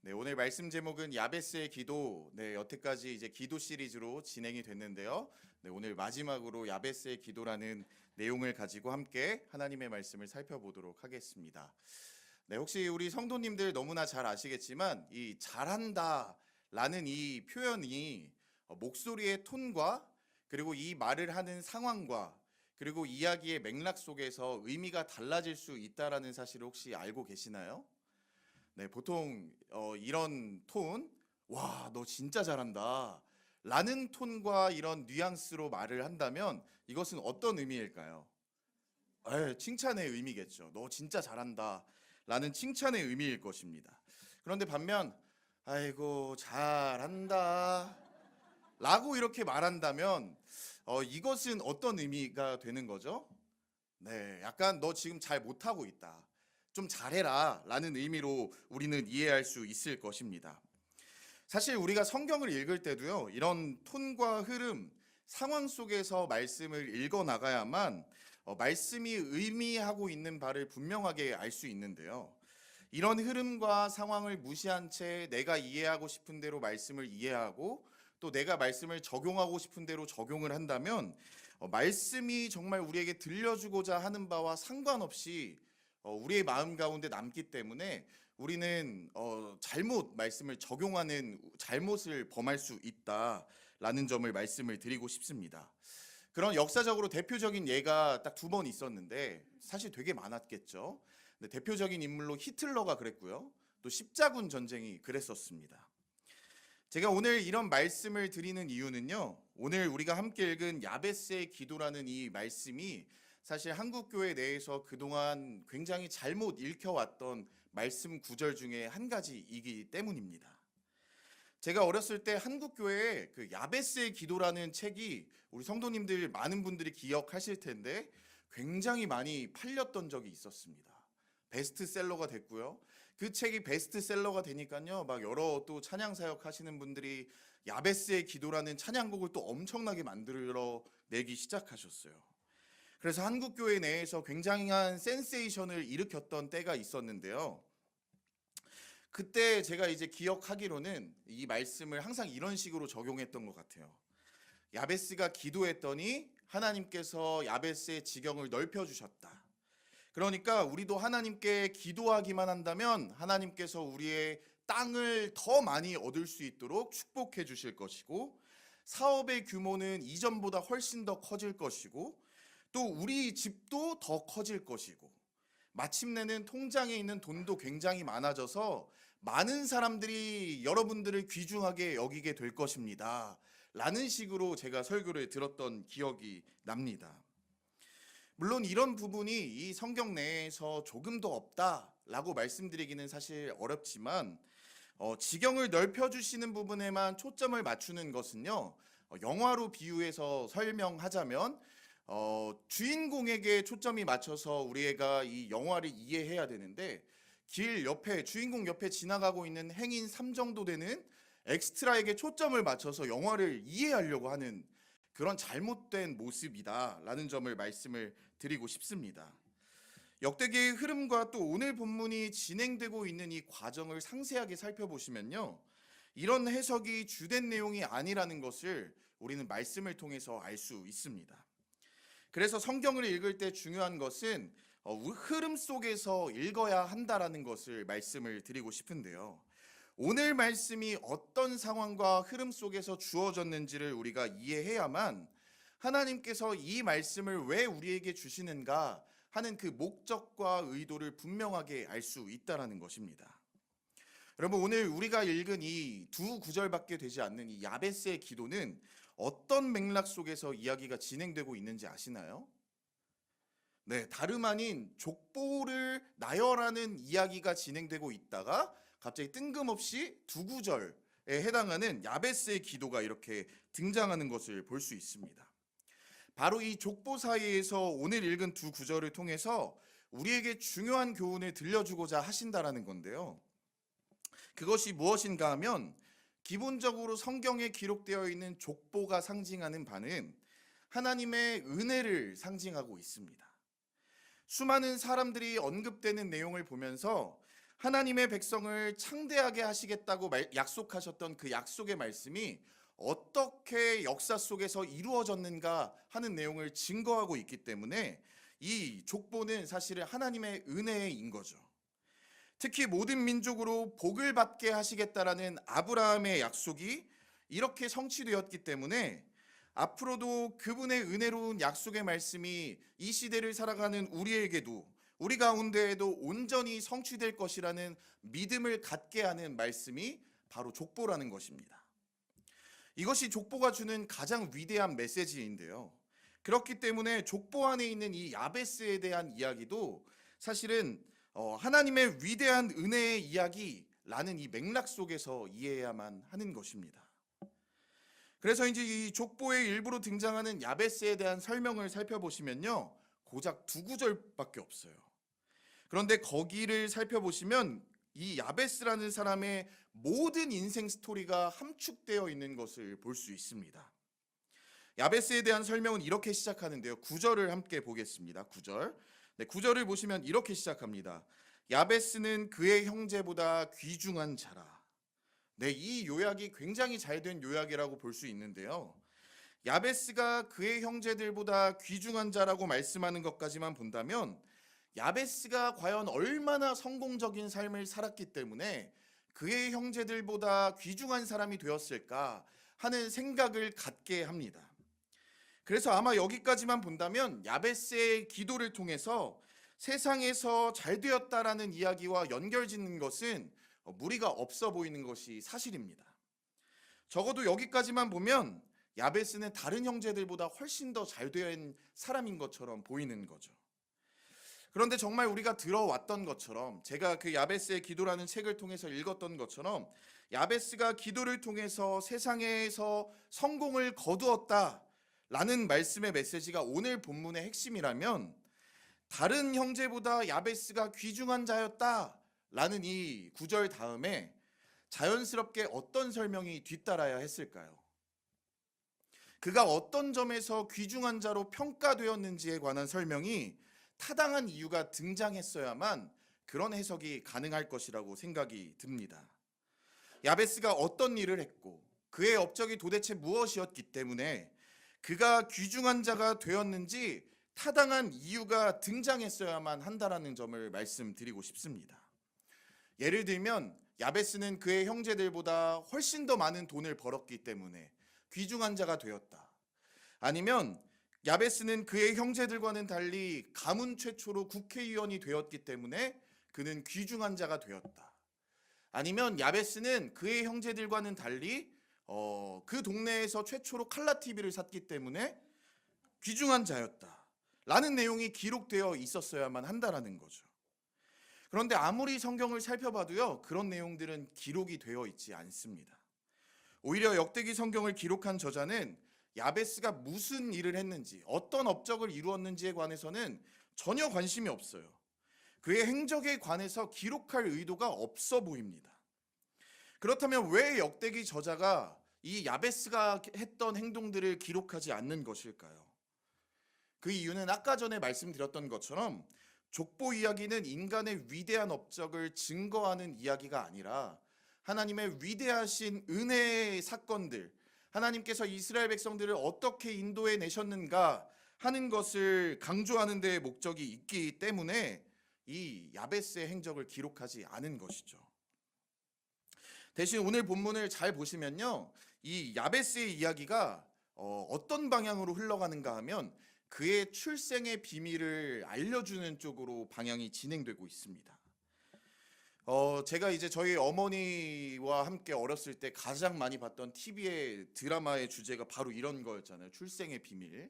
네, 오늘 말씀 제목은 야베스의 기도. 네, 여태까지 이제 기도 시리즈로 진행이 됐는데요. 네, 오늘 마지막으로 야베스의 기도라는 내용을 가지고 함께 하나님의 말씀을 살펴보도록 하겠습니다. 네, 혹시 우리 성도님들 너무나 잘 아시겠지만 이 잘한다라는 이 표현이 목소리의 톤과 그리고 이 말을 하는 상황과 그리고 이야기의 맥락 속에서 의미가 달라질 수 있다라는 사실을 혹시 알고 계시나요? 네, 보통 이런 톤, 와, 너 진짜 잘한다. 라는 톤과 이런 뉘앙스로 말을 한다면 이것은 어떤 의미일까요? 칭찬의 의미겠죠. 너 진짜 잘한다. 라는 칭찬의 의미일 것입니다. 그런데 반면, 아이고, 잘한다. 라고 이렇게 말한다면 이것은 어떤 의미가 되는 거죠? 네, 약간 너 지금 잘 못하고 있다. 좀 잘해라. 라는 의미로 우리는 이해할 수 있을 것입니다. 사실 우리가 성경을 읽을 때도요, 이런 톤과 흐름, 상황 속에서 말씀을 읽어 나가야만 말씀이 의미하고 있는 바를 분명하게 알 수 있는데요. 이런 흐름과 상황을 무시한 채 내가 이해하고 싶은 대로 말씀을 이해하고 또 내가 말씀을 적용하고 싶은 대로 적용을 한다면 말씀이 정말 우리에게 들려주고자 하는 바와 상관없이 우리의 마음 가운데 남기 때문에 우리는 잘못 말씀을 적용하는 잘못을 범할 수 있다라는 점을 말씀을 드리고 싶습니다. 그런 역사적으로 대표적인 예가 딱 두 번 있었는데 사실 되게 많았겠죠. 근데 대표적인 인물로 히틀러가 그랬고요. 또 십자군 전쟁이 그랬었습니다. 제가 오늘 이런 말씀을 드리는 이유는요. 오늘 우리가 함께 읽은 야베스의 기도라는 이 말씀이 사실 한국 교회 내에서 그동안 굉장히 잘못 읽혀왔던 말씀 구절 중에 한 가지이기 때문입니다. 제가 어렸을 때 한국 교회에 그 야베스의 기도라는 책이 우리 성도님들 많은 분들이 기억하실 텐데 굉장히 많이 팔렸던 적이 있었습니다. 베스트셀러가 됐고요. 그 책이 베스트셀러가 되니까요. 막 여러 또 찬양 사역 하시는 분들이 야베스의 기도라는 찬양곡을 또 엄청나게 만들어 내기 시작하셨어요. 그래서 한국 교회 내에서 굉장한 센세이션을 일으켰던 때가 있었는데요. 그때 제가 이제 기억하기로는 이 말씀을 항상 이런 식으로 적용했던 것 같아요. 야베스가 기도했더니 하나님께서 야베스의 지경을 넓혀주셨다. 그러니까 우리도 하나님께 기도하기만 한다면 하나님께서 우리의 땅을 더 많이 얻을 수 있도록 축복해 주실 것이고 사업의 규모는 이전보다 훨씬 더 커질 것이고 또 우리 집도 더 커질 것이고 마침내는 통장에 있는 돈도 굉장히 많아져서 많은 사람들이 여러분들을 귀중하게 여기게 될 것입니다. 라는 식으로 제가 설교를 들었던 기억이 납니다. 물론 이런 부분이 이 성경 내에서 조금 더 없다라고 말씀드리기는 사실 어렵지만 지경을 넓혀주시는 부분에만 초점을 맞추는 것은요. 영화로 비유해서 설명하자면 주인공에게 초점이 맞춰서 우리가 이 영화를 이해해야 되는데 길 옆에 주인공 옆에 지나가고 있는 행인 3 정도 되는 엑스트라에게 초점을 맞춰서 영화를 이해하려고 하는 그런 잘못된 모습이다라는 점을 말씀을 드리고 싶습니다. 역대기의 흐름과 또 오늘 본문이 진행되고 있는 이 과정을 상세하게 살펴보시면요. 이런 해석이 주된 내용이 아니라는 것을 우리는 말씀을 통해서 알 수 있습니다. 그래서 성경을 읽을 때 중요한 것은 흐름 속에서 읽어야 한다라는 것을 말씀을 드리고 싶은데요. 오늘 말씀이 어떤 상황과 흐름 속에서 주어졌는지를 우리가 이해해야만 하나님께서 이 말씀을 왜 우리에게 주시는가 하는 그 목적과 의도를 분명하게 알 수 있다라는 것입니다. 여러분 오늘 우리가 읽은 이 두 구절밖에 되지 않는 이 야베스의 기도는 어떤 맥락 속에서 이야기가 진행되고 있는지 아시나요? 네, 다름 아닌 족보를 나열하는 이야기가 진행되고 있다가 갑자기 뜬금없이 두 구절에 해당하는 야베스의 기도가 이렇게 등장하는 것을 볼 수 있습니다. 바로 이 족보 사이에서 오늘 읽은 두 구절을 통해서 우리에게 중요한 교훈을 들려주고자 하신다라는 건데요. 그것이 무엇인가 하면 기본적으로 성경에 기록되어 있는 족보가 상징하는 바는 하나님의 은혜를 상징하고 있습니다. 수많은 사람들이 언급되는 내용을 보면서 하나님의 백성을 창대하게 하시겠다고 약속하셨던 그 약속의 말씀이 어떻게 역사 속에서 이루어졌는가 하는 내용을 증거하고 있기 때문에 이 족보는 사실은 하나님의 은혜인 거죠. 특히 모든 민족으로 복을 받게 하시겠다라는 아브라함의 약속이 이렇게 성취되었기 때문에 앞으로도 그분의 은혜로운 약속의 말씀이 이 시대를 살아가는 우리에게도 우리 가운데에도 온전히 성취될 것이라는 믿음을 갖게 하는 말씀이 바로 족보라는 것입니다. 이것이 족보가 주는 가장 위대한 메시지인데요. 그렇기 때문에 족보 안에 있는 이 야베스에 대한 이야기도 사실은 하나님의 위대한 은혜의 이야기라는 이 맥락 속에서 이해해야만 하는 것입니다. 그래서 이제 이 족보의 일부로 등장하는 야베스에 대한 설명을 살펴보시면요, 고작 2구절밖에 없어요. 그런데 거기를 살펴보시면 이 야베스라는 사람의 모든 인생 스토리가 함축되어 있는 것을 볼 수 있습니다. 야베스에 대한 설명은 이렇게 시작하는데요. 9절을 함께 보겠습니다. 9절. 네, 9절을 보시면 이렇게 시작합니다. 야베스는 그의 형제보다 귀중한 자라. 네, 이 요약이 굉장히 잘된 요약이라고 볼 수 있는데요. 야베스가 그의 형제들보다 귀중한 자라고 말씀하는 것까지만 본다면 야베스가 과연 얼마나 성공적인 삶을 살았기 때문에 그의 형제들보다 귀중한 사람이 되었을까 하는 생각을 갖게 합니다. 그래서 아마 여기까지만 본다면 야베스의 기도를 통해서 세상에서 잘 되었다라는 이야기와 연결짓는 것은 무리가 없어 보이는 것이 사실입니다. 적어도 여기까지만 보면 야베스는 다른 형제들보다 훨씬 더 잘 된 사람인 것처럼 보이는 거죠. 그런데 정말 우리가 들어왔던 것처럼, 제가 그 야베스의 기도라는 책을 통해서 읽었던 것처럼 야베스가 기도를 통해서 세상에서 성공을 거두었다라는 말씀의 메시지가 오늘 본문의 핵심이라면, 다른 형제보다 야베스가 귀중한 자였다라는 이 9절 다음에 자연스럽게 어떤 설명이 뒤따라야 했을까요? 그가 어떤 점에서 귀중한 자로 평가되었는지에 관한 설명이 타당한 이유가 등장했어야만 그런 해석이 가능할 것이라고 생각이 듭니다. 야베스가 어떤 일을 했고 그의 업적이 도대체 무엇이었기 때문에 그가 귀중한 자가 되었는지 타당한 이유가 등장했어야만 한다라는 점을 말씀드리고 싶습니다. 예를 들면 야베스는 그의 형제들보다 훨씬 더 많은 돈을 벌었기 때문에 귀중한 자가 되었다. 아니면 야베스는 그의 형제들과는 달리 가문 최초로 국회의원이 되었기 때문에 그는 귀중한 자가 되었다. 아니면 야베스는 그의 형제들과는 달리 그 동네에서 최초로 칼라 TV를 샀기 때문에 귀중한 자였다 라는 내용이 기록되어 있었어야만 한다라는 거죠. 그런데 아무리 성경을 살펴봐도요, 그런 내용들은 기록이 되어 있지 않습니다. 오히려 역대기 성경을 기록한 저자는 야베스가 무슨 일을 했는지, 어떤 업적을 이루었는지에 관해서는 전혀 관심이 없어요. 그의 행적에 관해서 기록할 의도가 없어 보입니다. 그렇다면 왜 역대기 저자가 이 야베스가 했던 행동들을 기록하지 않는 것일까요? 그 이유는 아까 전에 말씀드렸던 것처럼 족보 이야기는 인간의 위대한 업적을 증거하는 이야기가 아니라 하나님의 위대하신 은혜의 사건들, 하나님께서 이스라엘 백성들을 어떻게 인도해 내셨는가 하는 것을 강조하는 데 목적이 있기 때문에 이 야베스의 행적을 기록하지 않은 것이죠. 대신 오늘 본문을 잘 보시면요, 이 야베스의 이야기가 어떤 방향으로 흘러가는가 하면 그의 출생의 비밀을 알려주는 쪽으로 방향이 진행되고 있습니다. 제가 이제 저희 어머니와 함께 어렸을 때 가장 많이 봤던 TV의 드라마의 주제가 바로 이런 거였잖아요. 출생의 비밀.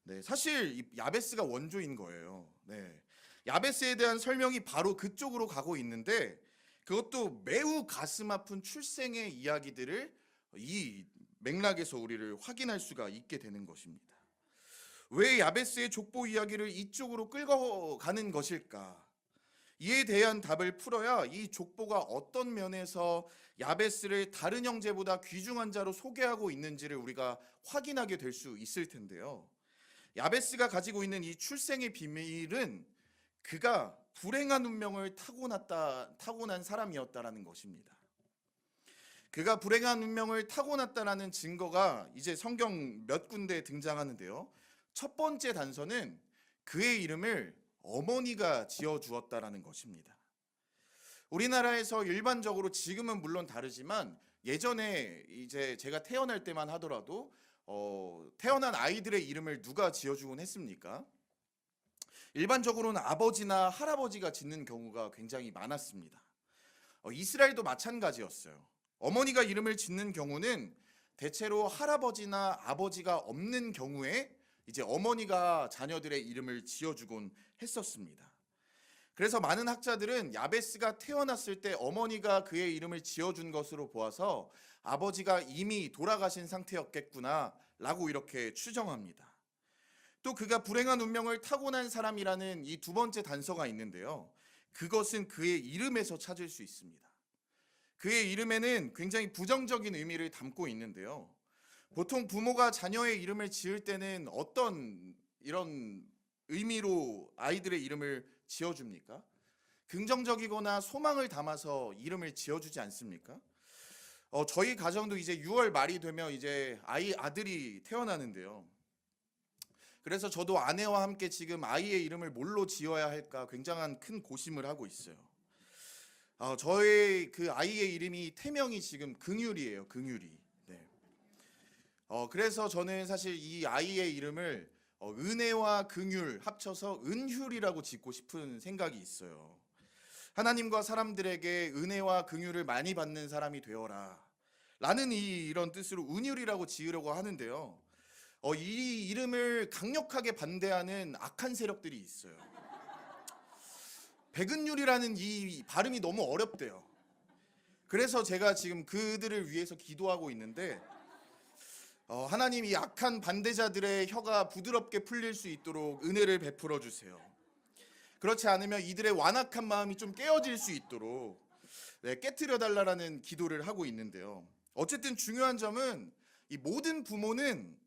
네, 사실 이 야베스가 원조인 거예요. 네, 야베스에 대한 설명이 바로 그쪽으로 가고 있는데 그것도 매우 가슴 아픈 출생의 이야기들을 이 맥락에서 우리를 확인할 수가 있게 되는 것입니다. 왜 야베스의 족보 이야기를 이쪽으로 끌고 가는 것일까? 이에 대한 답을 풀어야 이 족보가 어떤 면에서 야베스를 다른 형제보다 귀중한 자로 소개하고 있는지를 우리가 확인하게 될 수 있을 텐데요. 야베스가 가지고 있는 이 출생의 비밀은 그가 불행한 운명을 타고난 사람이었다라는 것입니다. 그가 불행한 운명을 타고났다라는 증거가 이제 성경 몇 군데 등장하는데요. 첫 번째 단서는 그의 이름을 어머니가 지어 주었다라는 것입니다. 우리나라에서 일반적으로 지금은 물론 다르지만 예전에 이제 제가 태어날 때만 하더라도 태어난 아이들의 이름을 누가 지어주곤 했습니까? 일반적으로는 아버지나 할아버지가 짓는 경우가 굉장히 많았습니다. 이스라엘도 마찬가지였어요. 어머니가 이름을 짓는 경우는 대체로 할아버지나 아버지가 없는 경우에 이제 어머니가 자녀들의 이름을 지어주곤 했었습니다. 그래서 많은 학자들은 야베스가 태어났을 때 어머니가 그의 이름을 지어준 것으로 보아서 아버지가 이미 돌아가신 상태였겠구나 라고 이렇게 추정합니다. 또 그가 불행한 운명을 타고난 사람이라는 이 두 번째 단서가 있는데요. 그것은 그의 이름에서 찾을 수 있습니다. 그의 이름에는 굉장히 부정적인 의미를 담고 있는데요. 보통 부모가 자녀의 이름을 지을 때는 어떤 이런 의미로 아이들의 이름을 지어줍니까? 긍정적이거나 소망을 담아서 이름을 지어주지 않습니까? 저희 가정도 이제 6월 말이 되면 이제 아들이 태어나는데요. 그래서 저도 아내와 함께 지금 아이의 이름을 뭘로 지어야 할까 굉장한 큰 고심을 하고 있어요. 저의 그 아이의 이름이 태명이 지금 긍휼이에요. 긍휼이. 네. 그래서 저는 사실 이 아이의 이름을 은혜와 긍휼 합쳐서 은휼이라고 짓고 싶은 생각이 있어요. 하나님과 사람들에게 은혜와 긍휼을 많이 받는 사람이 되어라 라는 이런 뜻으로 은휼이라고 지으려고 하는데요. 이 이름을 강력하게 반대하는 악한 세력들이 있어요. 백은율이라는 이 발음이 너무 어렵대요. 그래서 제가 지금 그들을 위해서 기도하고 있는데 하나님 이 악한 반대자들의 혀가 부드럽게 풀릴 수 있도록 은혜를 베풀어 주세요. 그렇지 않으면 이들의 완악한 마음이 좀 깨어질 수 있도록 깨트려 달라라는 기도를 하고 있는데요. 어쨌든 중요한 점은 이 모든 부모는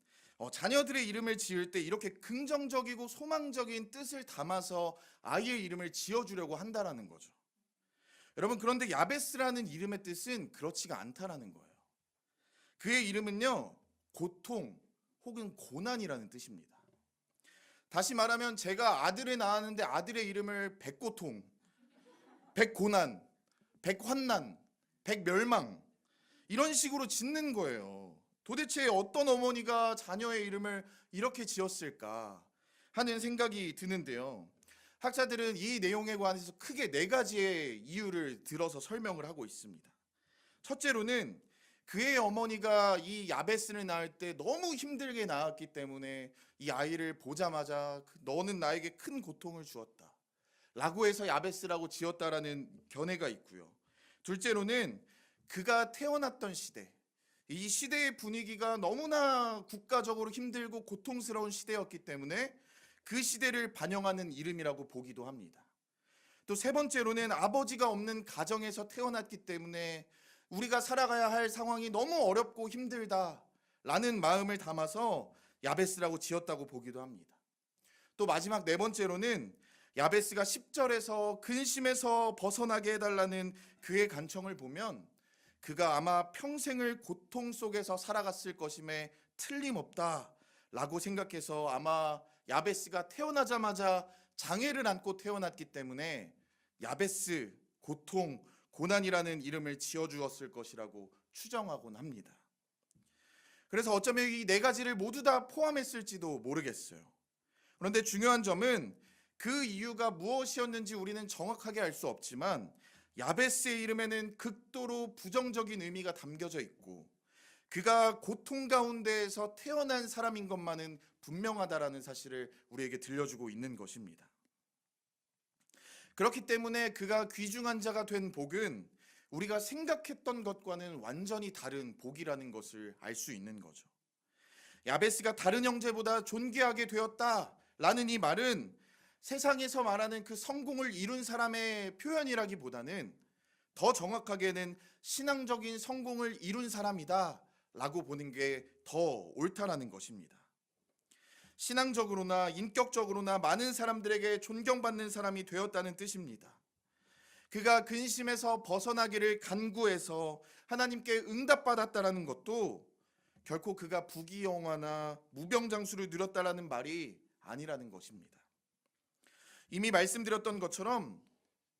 자녀들의 이름을 지을 때 이렇게 긍정적이고 소망적인 뜻을 담아서 아이의 이름을 지어주려고 한다라는 거죠. 여러분, 그런데 야베스라는 이름의 뜻은 그렇지가 않다라는 거예요. 그의 이름은요, 고통 혹은 고난이라는 뜻입니다. 다시 말하면 제가 아들을 낳았는데 아들의 이름을 백고통, 백고난, 백환난, 백멸망 이런 식으로 짓는 거예요. 도대체 어떤 어머니가 자녀의 이름을 이렇게 지었을까 하는 생각이 드는데요. 학자들은 이 내용에 관해서 크게 네 가지의 이유를 들어서 설명을 하고 있습니다. 첫째로는 그의 어머니가 이 야베스를 낳을 때 너무 힘들게 낳았기 때문에 이 아이를 보자마자 너는 나에게 큰 고통을 주었다 라고 해서 야베스라고 지었다라는 견해가 있고요. 둘째로는 그가 태어났던 시대, 이 시대의 분위기가 너무나 국가적으로 힘들고 고통스러운 시대였기 때문에 그 시대를 반영하는 이름이라고 보기도 합니다. 또 세 번째로는 아버지가 없는 가정에서 태어났기 때문에 우리가 살아가야 할 상황이 너무 어렵고 힘들다라는 마음을 담아서 야베스라고 지었다고 보기도 합니다. 또 마지막 네 번째로는 야베스가 10절에서 근심에서 벗어나게 해달라는 그의 간청을 보면 그가 아마 평생을 고통 속에서 살아갔을 것임에 틀림없다라고 생각해서 아마 야베스가 태어나자마자 장애를 안고 태어났기 때문에 야베스, 고통, 고난이라는 이름을 지어주었을 것이라고 추정하곤 합니다. 그래서 어쩌면 이 네 가지를 모두 다 포함했을지도 모르겠어요. 그런데 중요한 점은 그 이유가 무엇이었는지 우리는 정확하게 알 수 없지만 야베스의 이름에는 극도로 부정적인 의미가 담겨져 있고 그가 고통 가운데에서 태어난 사람인 것만은 분명하다라는 사실을 우리에게 들려주고 있는 것입니다. 그렇기 때문에 그가 귀중한 자가 된 복은 우리가 생각했던 것과는 완전히 다른 복이라는 것을 알 수 있는 거죠. 야베스가 다른 형제보다 존귀하게 되었다라는 이 말은 세상에서 말하는 그 성공을 이룬 사람의 표현이라기보다는 더 정확하게는 신앙적인 성공을 이룬 사람이다 라고 보는 게 더 옳다라는 것입니다. 신앙적으로나 인격적으로나 많은 사람들에게 존경받는 사람이 되었다는 뜻입니다. 그가 근심에서 벗어나기를 간구해서 하나님께 응답받았다라는 것도 결코 그가 부귀영화나 무병장수를 누렸다라는 말이 아니라는 것입니다. 이미 말씀드렸던 것처럼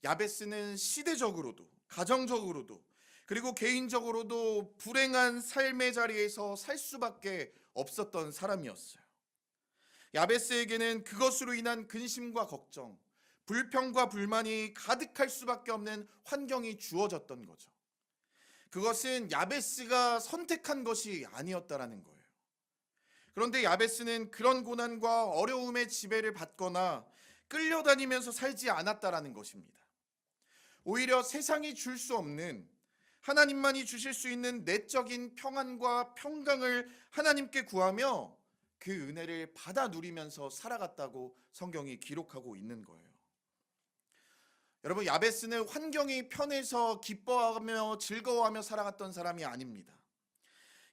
야베스는 시대적으로도 가정적으로도 그리고 개인적으로도 불행한 삶의 자리에서 살 수밖에 없었던 사람이었어요. 야베스에게는 그것으로 인한 근심과 걱정, 불평과 불만이 가득할 수밖에 없는 환경이 주어졌던 거죠. 그것은 야베스가 선택한 것이 아니었다라는 거예요. 그런데 야베스는 그런 고난과 어려움의 지배를 받거나 끌려다니면서 살지 않았다라는 것입니다. 오히려 세상이 줄 수 없는, 하나님만이 주실 수 있는 내적인 평안과 평강을 하나님께 구하며 그 은혜를 받아 누리면서 살아갔다고 성경이 기록하고 있는 거예요. 여러분, 야베스는 환경이 편해서 기뻐하며 즐거워하며 살아갔던 사람이 아닙니다.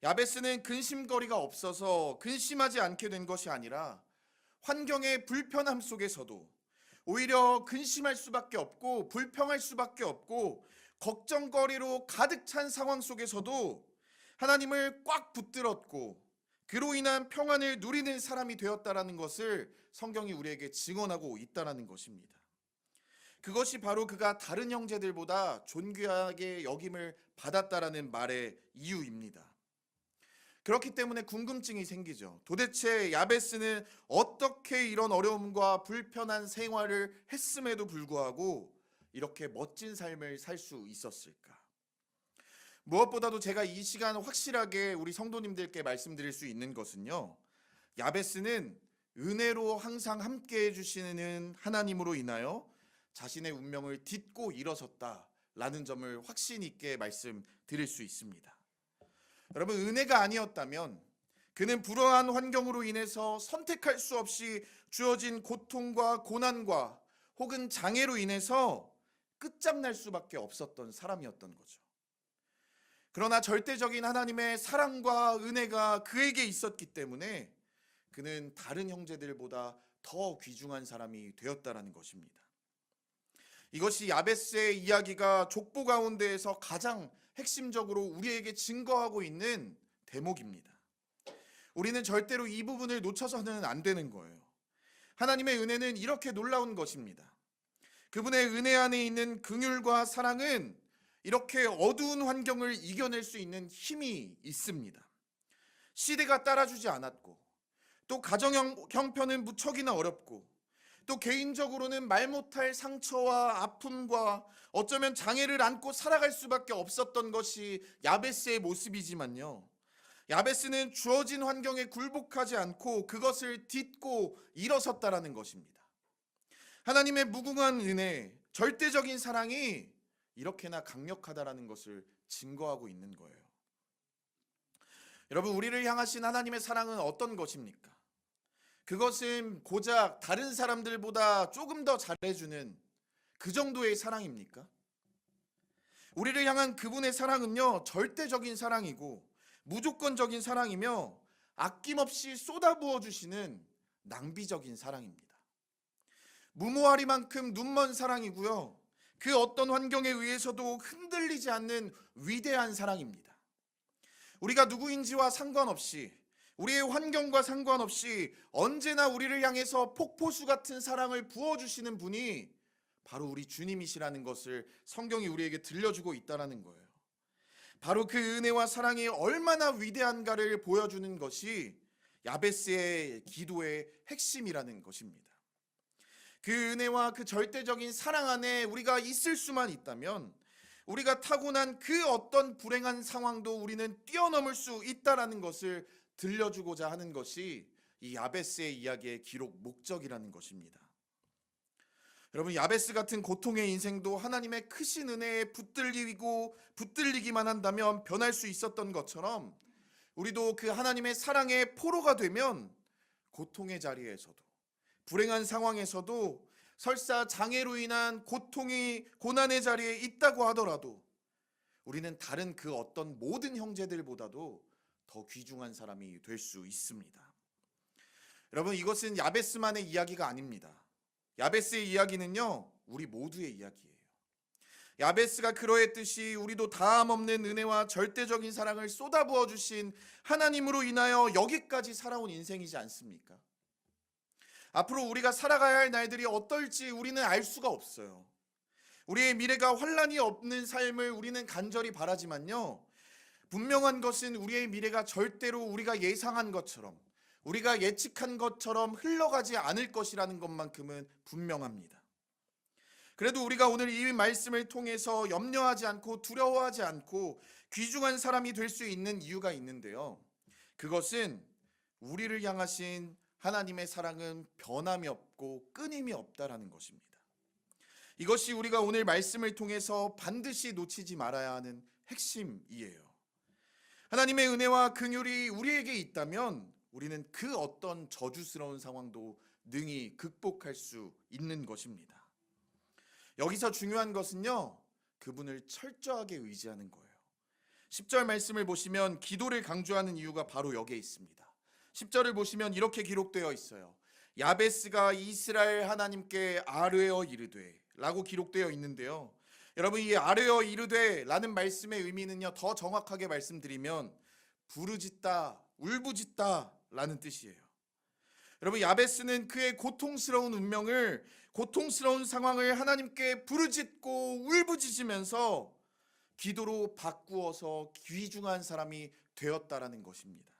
야베스는 근심거리가 없어서 근심하지 않게 된 것이 아니라 환경의 불편함 속에서도 오히려 근심할 수밖에 없고 불평할 수밖에 없고 걱정거리로 가득 찬 상황 속에서도 하나님을 꽉 붙들었고 그로 인한 평안을 누리는 사람이 되었다라는 것을 성경이 우리에게 증언하고 있다라는 것입니다. 그것이 바로 그가 다른 형제들보다 존귀하게 여김을 받았다라는 말의 이유입니다. 그렇기 때문에 궁금증이 생기죠. 도대체 야베스는 어떻게 이런 어려움과 불편한 생활을 했음에도 불구하고 이렇게 멋진 삶을 살 수 있었을까? 무엇보다도 제가 이 시간 확실하게 우리 성도님들께 말씀드릴 수 있는 것은요, 야베스는 은혜로 항상 함께 해주시는 하나님으로 인하여 자신의 운명을 딛고 일어섰다라는 점을 확신 있게 말씀드릴 수 있습니다. 여러분, 은혜가 아니었다면 그는 불우한 환경으로 인해서 선택할 수 없이 주어진 고통과 고난과 혹은 장애로 인해서 끝장날 수밖에 없었던 사람이었던 거죠. 그러나 절대적인 하나님의 사랑과 은혜가 그에게 있었기 때문에 그는 다른 형제들보다 더 귀중한 사람이 되었다라는 것입니다. 이것이 야베스의 이야기가 족보 가운데에서 가장 핵심적으로 우리에게 증거하고 있는 대목입니다. 우리는 절대로 이 부분을 놓쳐서는 안 되는 거예요. 하나님의 은혜는 이렇게 놀라운 것입니다. 그분의 은혜 안에 있는 긍휼과 사랑은 이렇게 어두운 환경을 이겨낼 수 있는 힘이 있습니다. 시대가 따라주지 않았고 또 가정 형편은 무척이나 어렵고 또 개인적으로는 말 못할 상처와 아픔과 어쩌면 장애를 안고 살아갈 수밖에 없었던 것이 야베스의 모습이지만요, 야베스는 주어진 환경에 굴복하지 않고 그것을 딛고 일어섰다라는 것입니다. 하나님의 무궁한 은혜, 절대적인 사랑이 이렇게나 강력하다라는 것을 증거하고 있는 거예요. 여러분, 우리를 향하신 하나님의 사랑은 어떤 것입니까? 그것은 고작 다른 사람들보다 조금 더 잘해주는 그 정도의 사랑입니까? 우리를 향한 그분의 사랑은요, 절대적인 사랑이고 무조건적인 사랑이며 아낌없이 쏟아부어 주시는 낭비적인 사랑입니다. 무모하리만큼 눈먼 사랑이고요, 그 어떤 환경에 의해서도 흔들리지 않는 위대한 사랑입니다. 우리가 누구인지와 상관없이, 우리의 환경과 상관없이 언제나 우리를 향해서 폭포수 같은 사랑을 부어주시는 분이 바로 우리 주님이시라는 것을 성경이 우리에게 들려주고 있다는 거예요. 바로 그 은혜와 사랑이 얼마나 위대한가를 보여주는 것이 야베스의 기도의 핵심이라는 것입니다. 그 은혜와 그 절대적인 사랑 안에 우리가 있을 수만 있다면 우리가 타고난 그 어떤 불행한 상황도 우리는 뛰어넘을 수 있다라는 것을 들려주고자 하는 것이 이 야베스의 이야기의 기록 목적이라는 것입니다. 여러분, 야베스 같은 고통의 인생도 하나님의 크신 은혜에 붙들리기만 한다면 변할 수 있었던 것처럼 우리도 그 하나님의 사랑의 포로가 되면 고통의 자리에서도, 불행한 상황에서도, 설사 장애로 인한 고난의 자리에 있다고 하더라도 우리는 다른 그 어떤 모든 형제들보다도 더 귀중한 사람이 될 수 있습니다. 여러분, 이것은 야베스만의 이야기가 아닙니다. 야베스의 이야기는요, 우리 모두의 이야기예요. 야베스가 그러했듯이 우리도 다함 없는 은혜와 절대적인 사랑을 쏟아부어 주신 하나님으로 인하여 여기까지 살아온 인생이지 않습니까? 앞으로 우리가 살아가야 할 날들이 어떨지 우리는 알 수가 없어요. 우리의 미래가 환란이 없는 삶을 우리는 간절히 바라지만요, 분명한 것은 우리의 미래가 절대로 우리가 예상한 것처럼, 우리가 예측한 것처럼 흘러가지 않을 것이라는 것만큼은 분명합니다. 그래도 우리가 오늘 이 말씀을 통해서 염려하지 않고 두려워하지 않고 귀중한 사람이 될 수 있는 이유가 있는데요, 그것은 우리를 향하신 하나님의 사랑은 변함이 없고 끊임이 없다라는 것입니다. 이것이 우리가 오늘 말씀을 통해서 반드시 놓치지 말아야 하는 핵심이에요. 하나님의 은혜와 긍휼이 우리에게 있다면 우리는 그 어떤 저주스러운 상황도 능히 극복할 수 있는 것입니다. 여기서 중요한 것은요, 그분을 철저하게 의지하는 거예요. 10절 말씀을 보시면 기도를 강조하는 이유가 바로 여기에 있습니다. 10절을 보시면 이렇게 기록되어 있어요. 야베스가 이스라엘 하나님께 아뢰어 이르되 라고 기록되어 있는데요, 여러분, 이 아뢰어 이르되 라는 말씀의 의미는요, 더 정확하게 말씀드리면 부르짖다, 울부짖다 라는 뜻이에요. 여러분, 야베스는 그의 고통스러운 운명을, 고통스러운 상황을 하나님께 부르짖고 울부짖으면서 기도로 바꾸어서 귀중한 사람이 되었다라는 것입니다.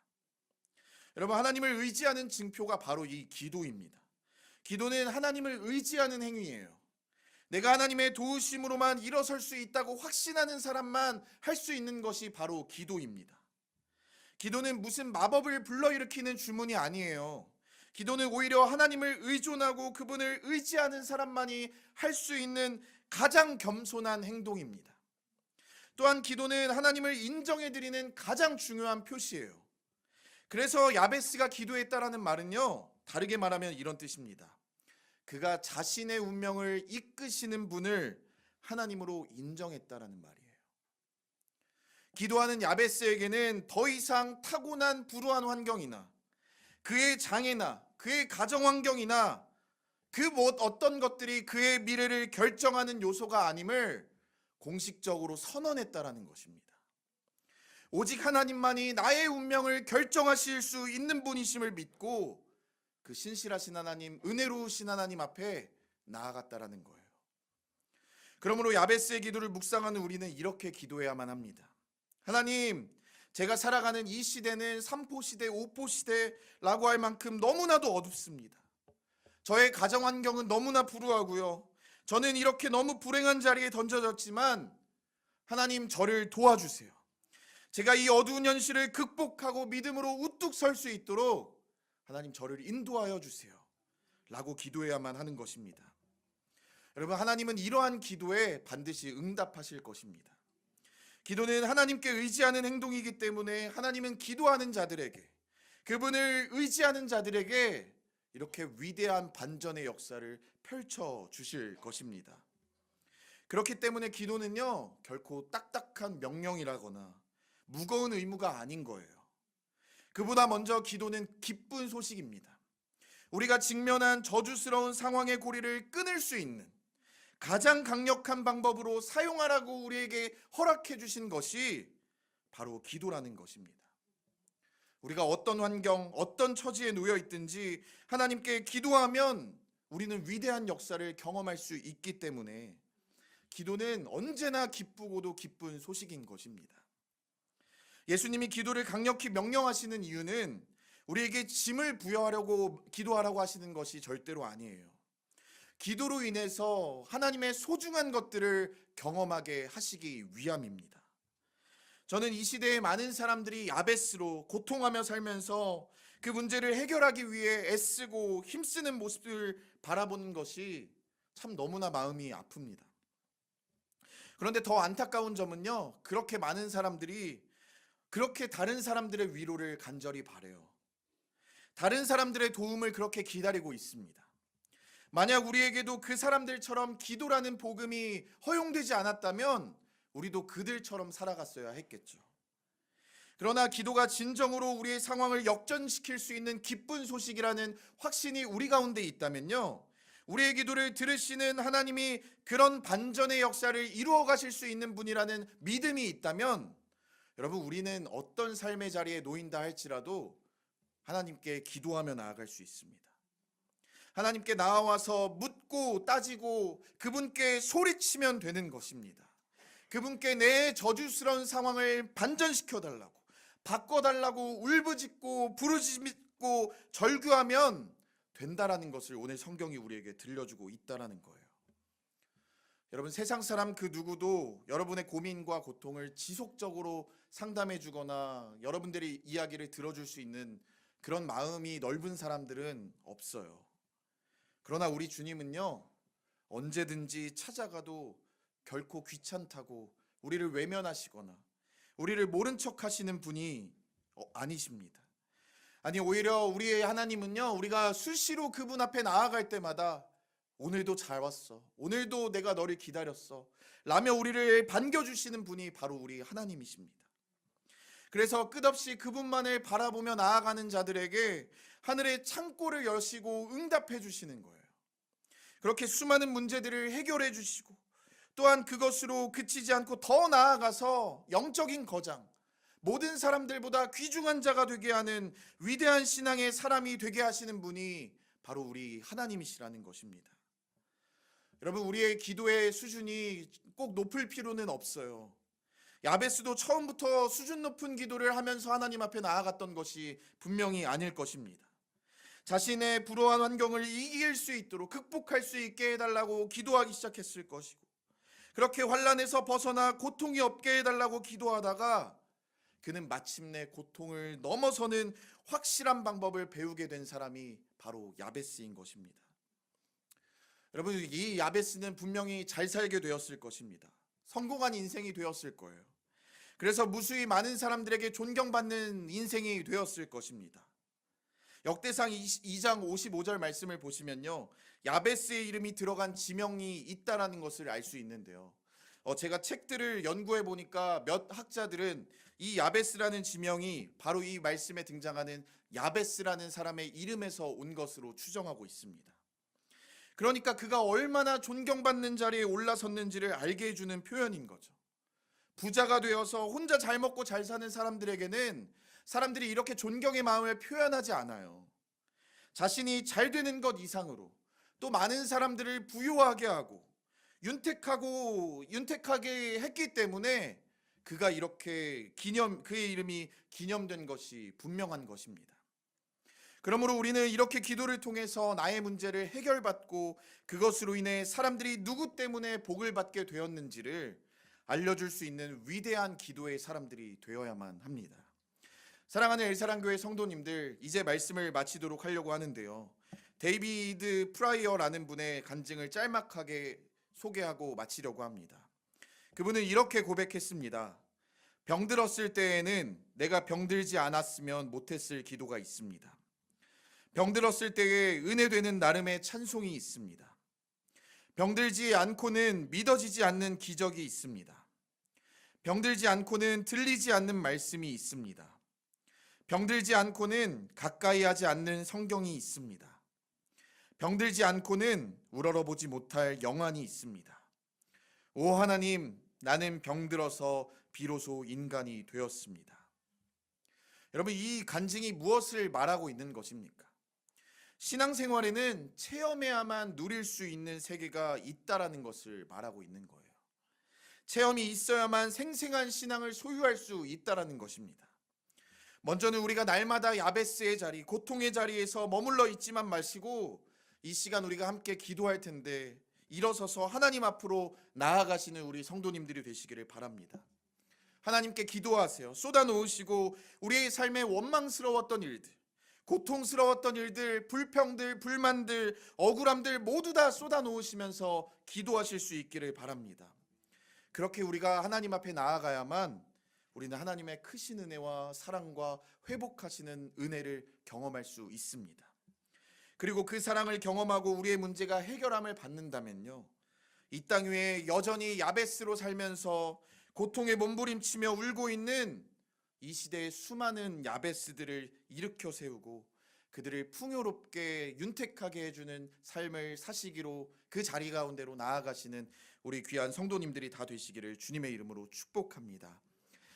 여러분, 하나님을 의지하는 징표가 바로 이 기도입니다. 기도는 하나님을 의지하는 행위예요. 내가 하나님의 도우심으로만 일어설 수 있다고 확신하는 사람만 할 수 있는 것이 바로 기도입니다. 기도는 무슨 마법을 불러일으키는 주문이 아니에요. 기도는 오히려 하나님을 의존하고 그분을 의지하는 사람만이 할 수 있는 가장 겸손한 행동입니다. 또한 기도는 하나님을 인정해드리는 가장 중요한 표시예요. 그래서 야베스가 기도했다라는 말은요, 다르게 말하면 이런 뜻입니다. 그가 자신의 운명을 이끄시는 분을 하나님으로 인정했다라는 말이에요. 기도하는 야베스에게는 더 이상 타고난 불우한 환경이나 그의 장애나 그의 가정 환경이나 그 어떤 것들이 그의 미래를 결정하는 요소가 아님을 공식적으로 선언했다라는 것입니다. 오직 하나님만이 나의 운명을 결정하실 수 있는 분이심을 믿고 그 신실하신 하나님, 은혜로우신 하나님 앞에 나아갔다라는 거예요. 그러므로 야베스의 기도를 묵상하는 우리는 이렇게 기도해야만 합니다. 하나님, 제가 살아가는 이 시대는 3포 시대, 5포 시대라고 할 만큼 너무나도 어둡습니다. 저의 가정 환경은 너무나 불우하고요, 저는 이렇게 너무 불행한 자리에 던져졌지만 하나님, 저를 도와주세요. 제가 이 어두운 현실을 극복하고 믿음으로 우뚝 설 수 있도록 하나님, 저를 인도하여 주세요 라고 기도해야만 하는 것입니다. 여러분, 하나님은 이러한 기도에 반드시 응답하실 것입니다. 기도는 하나님께 의지하는 행동이기 때문에 하나님은 기도하는 자들에게, 그분을 의지하는 자들에게 이렇게 위대한 반전의 역사를 펼쳐 주실 것입니다. 그렇기 때문에 기도는요, 결코 딱딱한 명령이라거나 무거운 의무가 아닌 거예요. 그보다 먼저 기도는 기쁜 소식입니다. 우리가 직면한 저주스러운 상황의 고리를 끊을 수 있는 가장 강력한 방법으로 사용하라고 우리에게 허락해 주신 것이 바로 기도라는 것입니다. 우리가 어떤 환경, 어떤 처지에 놓여 있든지 하나님께 기도하면 우리는 위대한 역사를 경험할 수 있기 때문에 기도는 언제나 기쁘고도 기쁜 소식인 것입니다. 예수님이 기도를 강력히 명령하시는 이유는 우리에게 짐을 부여하려고 기도하라고 하시는 것이 절대로 아니에요. 기도로 인해서 하나님의 소중한 것들을 경험하게 하시기 위함입니다. 저는 이 시대에 많은 사람들이 야베스로 고통하며 살면서 그 문제를 해결하기 위해 애쓰고 힘쓰는 모습을 바라보는 것이 참 너무나 마음이 아픕니다. 그런데 더 안타까운 점은요, 그렇게 많은 사람들이 그렇게 다른 사람들의 위로를 간절히 바라요. 다른 사람들의 도움을 그렇게 기다리고 있습니다. 만약 우리에게도 그 사람들처럼 기도라는 복음이 허용되지 않았다면 우리도 그들처럼 살아갔어야 했겠죠. 그러나 기도가 진정으로 우리의 상황을 역전시킬 수 있는 기쁜 소식이라는 확신이 우리 가운데 있다면요, 우리의 기도를 들으시는 하나님이 그런 반전의 역사를 이루어 가실 수 있는 분이라는 믿음이 있다면, 여러분, 우리는 어떤 삶의 자리에 놓인다 할지라도 하나님께 기도하며 나아갈 수 있습니다. 하나님께 나와서 묻고 따지고 그분께 소리치면 되는 것입니다. 그분께 내 저주스러운 상황을 반전시켜 달라고, 바꿔달라고 울부짖고 부르짖고 절규하면 된다라는 것을 오늘 성경이 우리에게 들려주고 있다라는 거예요. 여러분, 세상 사람 그 누구도 여러분의 고민과 고통을 지속적으로 상담해 주거나 여러분들의 이야기를 들어줄 수 있는 그런 마음이 넓은 사람들은 없어요. 그러나 우리 주님은요, 언제든지 찾아가도 결코 귀찮다고 우리를 외면하시거나 우리를 모른 척 하시는 분이 아니십니다. 아니, 오히려 우리의 하나님은요, 우리가 수시로 그분 앞에 나아갈 때마다 오늘도 잘 왔어, 오늘도 내가 너를 기다렸어 라며 우리를 반겨주시는 분이 바로 우리 하나님이십니다. 그래서 끝없이 그분만을 바라보며 나아가는 자들에게 하늘의 창고를 여시고 응답해 주시는 거예요. 그렇게 수많은 문제들을 해결해 주시고, 또한 그것으로 그치지 않고 더 나아가서 영적인 거장, 모든 사람들보다 귀중한 자가 되게 하는 위대한 신앙의 사람이 되게 하시는 분이 바로 우리 하나님이시라는 것입니다. 여러분, 우리의 기도의 수준이 꼭 높을 필요는 없어요. 야베스도 처음부터 수준 높은 기도를 하면서 하나님 앞에 나아갔던 것이 분명히 아닐 것입니다. 자신의 불우한 환경을 이길 수 있도록, 극복할 수 있게 해달라고 기도하기 시작했을 것이고, 그렇게 환난에서 벗어나 고통이 없게 해달라고 기도하다가 그는 마침내 고통을 넘어서는 확실한 방법을 배우게 된 사람이 바로 야베스인 것입니다. 여러분, 이 야베스는 분명히 잘 살게 되었을 것입니다. 성공한 인생이 되었을 거예요. 그래서 무수히 많은 사람들에게 존경받는 인생이 되었을 것입니다. 역대상 2장 55절 말씀을 보시면요, 야베스의 이름이 들어간 지명이 있다라는 것을 알 수 있는데요, 제가 책들을 연구해 보니까 몇 학자들은 이 야베스라는 지명이 바로 이 말씀에 등장하는 야베스라는 사람의 이름에서 온 것으로 추정하고 있습니다. 그러니까 그가 얼마나 존경받는 자리에 올라섰는지를 알게 해주는 표현인 거죠. 부자가 되어서 혼자 잘 먹고 잘 사는 사람들에게는 사람들이 이렇게 존경의 마음을 표현하지 않아요. 자신이 잘 되는 것 이상으로 또 많은 사람들을 부유하게 하고 윤택하게 했기 때문에 그가 이렇게 그의 이름이 기념된 것이 분명한 것입니다. 그러므로 우리는 이렇게 기도를 통해서 나의 문제를 해결받고 그것으로 인해 사람들이 누구 때문에 복을 받게 되었는지를 알려줄 수 있는 위대한 기도의 사람들이 되어야만 합니다. 사랑하는 엘사랑교회 성도님들, 이제 말씀을 마치도록 하려고 하는데요, 데이비드 프라이어라는 분의 간증을 짤막하게 소개하고 마치려고 합니다. 그분은 이렇게 고백했습니다. 병들었을 때에는 내가 병들지 않았으면 못했을 기도가 있습니다. 병들었을 때에 은혜되는 나름의 찬송이 있습니다. 병들지 않고는 믿어지지 않는 기적이 있습니다. 병들지 않고는 들리지 않는 말씀이 있습니다. 병들지 않고는 가까이 하지 않는 성경이 있습니다. 병들지 않고는 우러러보지 못할 영안이 있습니다. 오 하나님, 나는 병들어서 비로소 인간이 되었습니다. 여러분, 이 간증이 무엇을 말하고 있는 것입니까? 신앙생활에는 체험해야만 누릴 수 있는 세계가 있다라는 것을 말하고 있는 거예요. 체험이 있어야만 생생한 신앙을 소유할 수 있다라는 것입니다. 먼저는 우리가 날마다 야베스의 자리, 고통의 자리에서 머물러 있지만 마시고 이 시간 우리가 함께 기도할 텐데 일어서서 하나님 앞으로 나아가시는 우리 성도님들이 되시기를 바랍니다. 하나님께 기도하세요. 쏟아놓으시고 우리의 삶에 원망스러웠던 일들, 고통스러웠던 일들, 불평들, 불만들, 억울함들 모두 다 쏟아놓으시면서 기도하실 수 있기를 바랍니다. 그렇게 우리가 하나님 앞에 나아가야만 우리는 하나님의 크신 은혜와 사랑과 회복하시는 은혜를 경험할 수 있습니다. 그리고 그 사랑을 경험하고 우리의 문제가 해결함을 받는다면요, 이 땅 위에 여전히 야베스로 살면서 고통에 몸부림치며 울고 있는 이 시대의 수많은 야베스들을 일으켜 세우고 그들을 풍요롭게 윤택하게 해주는 삶을 사시기로 그 자리 가운데로 나아가시는 우리 귀한 성도님들이 다 되시기를 주님의 이름으로 축복합니다.